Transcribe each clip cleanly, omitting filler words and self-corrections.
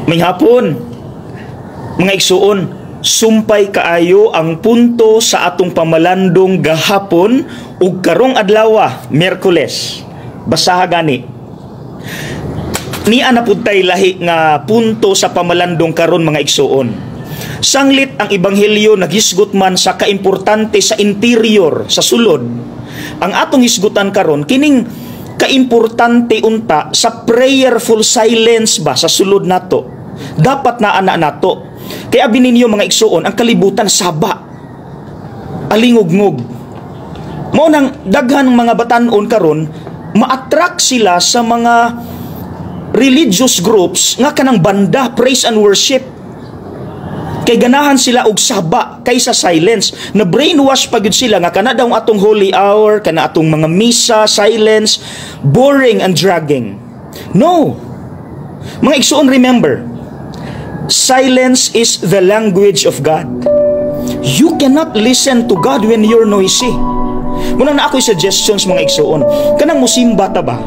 May hapon, mga igsuon, sumpay kaayo ang punto sa atong pamalandong gahapon ug karong adlaw, Miyerkules. Basaha gani. Niya na pud tay lahi nga punto sa pamalandong karon, mga igsuon. Sanglit ang ebanghelyo naghisgot man sa kaimportante sa interior, sa sulod. Ang atong hisgutan karon kining kaimportante unta sa prayerful silence ba sa sulod nato. Dapat na ana nato. Kaya bininyo, mga igsuon, ang kalibutan saba, alingog-ngog. Mao nang daghan mga batan-on karon ma-attract sila sa mga religious groups nga kanang banda, praise and worship. Kay ganahan sila og saba kaysa silence. Na brainwash pa gyud sila nga kana daw atong holy hour, kana atong mga misa, silence, boring and dragging. No. Mga igsuon, remember, silence is the language of God. You cannot listen to God when you're noisy. Muna na ako'y suggestions, mga igsuon. Kanang musimba ta ba?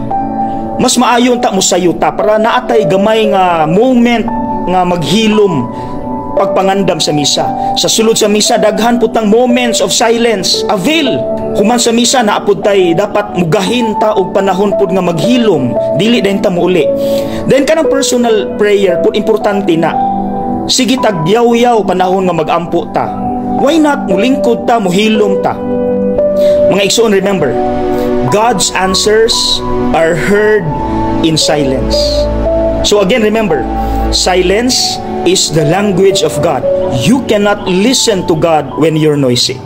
Mas maayon ta musayo ta para naatay gamay nga moment nga maghilom pagpangandam sa misa. Sa sulod sa misa, daghan putang moments of silence. Avail. Human sa misa, naapod tay dapat mugahin ta og panahon pud nga maghilom. Dili din ta muuli. Then kanang personal prayer pud importante na. Sige tagyaw-yaw panahon nga magampo ta. Why not mulingkod ta, muhilom ta? Mga igsoon, remember, God's answers are heard in silence. So again, remember, silence is the language of God. You cannot listen to God when you're noisy.